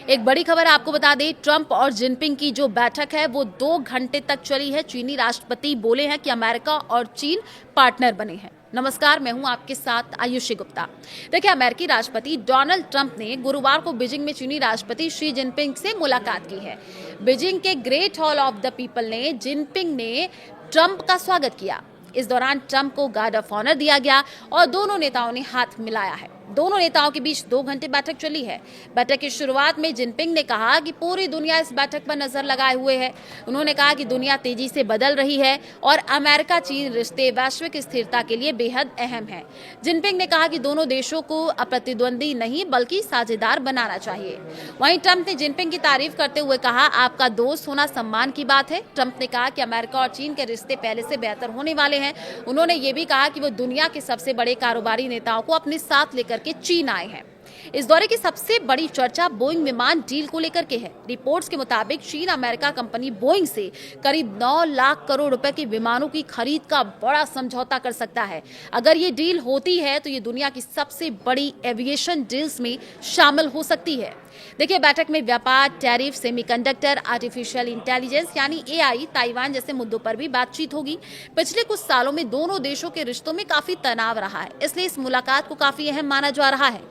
एक बड़ी खबर आपको बता दें, ट्रंप और जिनपिंग की जो बैठक है वो 2 घंटे तक चली है। चीनी राष्ट्रपति बोले हैं कि अमेरिका और चीन पार्टनर बने हैं। नमस्कार, मैं हूं आपके साथ आयुषी गुप्ता। देखिए, अमेरिकी राष्ट्रपति डोनाल्ड ट्रंप ने गुरुवार को बीजिंग में चीनी राष्ट्रपति शी जिनपिंग से मुलाकात की है। बीजिंग के great hall of the people ने जिनपिंग ने ट्रंप का स्वागत किया। इस दौरान ट्रंप को गार्ड ऑफ ऑनर दिया गया और दोनों नेताओं ने हाथ मिलाया है। दोनों नेताओं के बीच 2 घंटे बैठक चली है। बैठक की शुरुआत में जिनपिंग ने कहा कि पूरी दुनिया इस बैठक पर नजर लगाए हुए है। उन्होंने कहा कि दुनिया तेजी से बदल रही है और अमेरिका चीन रिश्ते वैश्विक स्थिरता के लिए बेहद अहम है। जिनपिंग ने कहा कि दोनों देशों को अप्रतिद्वंदी नहीं बल्कि साझेदार बनाना चाहिए। वहीं ट्रंप ने जिनपिंग की तारीफ करते हुए कहा, आपका दोस्त होना सम्मान की बात है। ट्रंप ने कहा कि अमेरिका और चीन के रिश्ते पहले से बेहतर होने वाले हैं। उन्होंने ये भी कहा कि वो दुनिया के सबसे बड़े कारोबारी नेताओं को अपने साथ लेकर के चीन आए हैं। इस दौरे की सबसे बड़ी चर्चा बोइंग विमान डील को लेकर के है। रिपोर्ट्स के मुताबिक चीन अमेरिका कंपनी बोइंग से करीब 9 लाख करोड़ रुपए के विमानों की खरीद का बड़ा समझौता कर सकता है। अगर ये डील होती है तो ये दुनिया की सबसे बड़ी एविएशन डील्स में शामिल हो सकती है। देखिए, बैठक में व्यापार, टैरिफ, सेमीकंडक्टर, आर्टिफिशियल इंटेलिजेंस यानी एआई, ताइवान जैसे मुद्दों पर भी बातचीत होगी। पिछले कुछ सालों में दोनों देशों के रिश्तों में काफी तनाव रहा है, इसलिए इस मुलाकात को काफी अहम माना जा रहा है।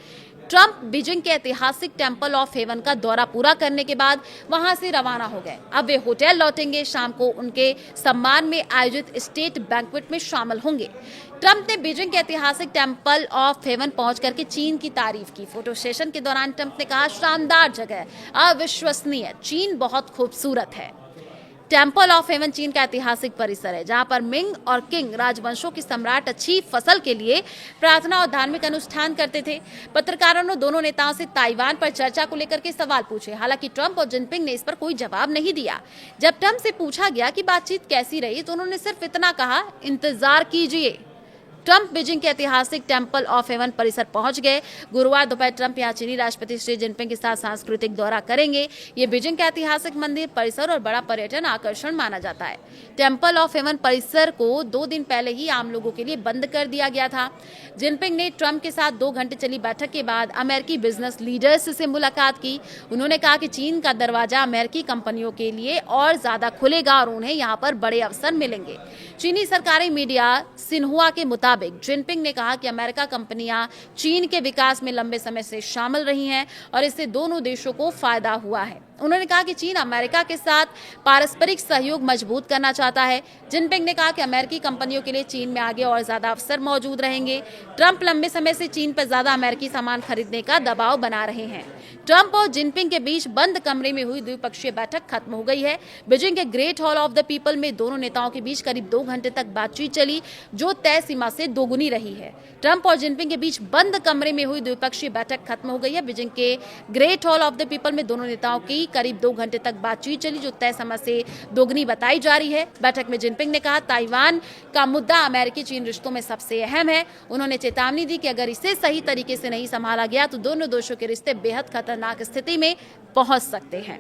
ट्रंप बीजिंग के ऐतिहासिक टेंपल ऑफ हेवन का दौरा पूरा करने के बाद वहां से रवाना हो गए। अब वे होटल लौटेंगे। शाम को उनके सम्मान में आयोजित स्टेट बैंक्वेट में शामिल होंगे। ट्रंप ने बीजिंग के ऐतिहासिक टेंपल ऑफ हेवन पहुंच करके चीन की तारीफ की। फोटो सेशन के दौरान ट्रंप ने कहा, शानदार जगह, अविश्वसनीय, चीन बहुत खूबसूरत है। टेंपल ऑफ हेवन चीन का ऐतिहासिक परिसर है, जहां पर मिंग और किंग राजवंशों के सम्राट अच्छी फसल के लिए प्रार्थना और धार्मिक अनुष्ठान करते थे। पत्रकारों ने दोनों नेताओं से ताइवान पर चर्चा को लेकर के सवाल पूछे। हालांकि ट्रंप और जिनपिंग ने इस पर कोई जवाब नहीं दिया। जब ट्रंप से पूछा गया कि बातचीत कैसी रही तो उन्होंने सिर्फ इतना कहा, इंतजार कीजिए। ट्रंप बीजिंग के ऐतिहासिक टेंपल ऑफ हेवन परिसर पहुंच गए। गुरुवार दोपहर ट्रंप यहां चीनी राष्ट्रपति शी जिनपिंग के साथ सांस्कृतिक दौरा करेंगे। ये बीजिंग का ऐतिहासिक मंदिर परिसर और बड़ा पर्यटन आकर्षण माना जाता है। टेंपल ऑफ हेवन परिसर को 2 दिन पहले ही आम लोगों के लिए बंद कर दिया गया था। जिनपिंग ने ट्रंप के साथ 2 घंटे चली बैठक के बाद अमेरिकी बिजनेस लीडर्स से मुलाकात की। उन्होंने कहा कि चीन का दरवाजा अमेरिकी कंपनियों के लिए और ज्यादा खुलेगा और उन्हें यहाँ पर बड़े अवसर मिलेंगे। चीनी सरकारी मीडिया सिन्हुआ के मुताबिक जिनपिंग ने कहा कि अमेरिका कंपनियां चीन के विकास में लंबे समय से शामिल रही हैं और इससे दोनों देशों को फायदा हुआ है। उन्होंने कहा कि चीन अमेरिका के साथ पारस्परिक सहयोग मजबूत करना चाहता है। जिनपिंग ने कहा कि अमेरिकी कंपनियों के लिए चीन में आगे और ज्यादा अवसर मौजूद रहेंगे। ट्रंप लंबे समय से चीन पर ज्यादा अमेरिकी सामान खरीदने का दबाव बना रहे हैं। ट्रंप और जिनपिंग के बीच बंद कमरे में हुई द्विपक्षीय बैठक खत्म हो गई है। बीजिंग के great hall of the people में दोनों नेताओं के बीच करीब 2 घंटे तक बातचीत चली, जो तय सीमा से दोगुनी रही है। ट्रंप और जिनपिंग के बीच बंद कमरे में हुई द्विपक्षीय बैठक खत्म हो गई है। बीजिंग के great hall of the people में दोनों नेताओं की करीब 2 घंटे तक बातचीत चली, जो तय समय से दोगुनी बताई जा रही है। बैठक में जिनपिंग ने कहा, ताइवान का मुद्दा अमेरिकी चीन रिश्तों में सबसे अहम है। उन्होंने चेतावनी दी कि अगर इसे सही तरीके से नहीं संभाला गया तो दोनों देशों के रिश्ते बेहद खतरनाक स्थिति में पहुंच सकते हैं।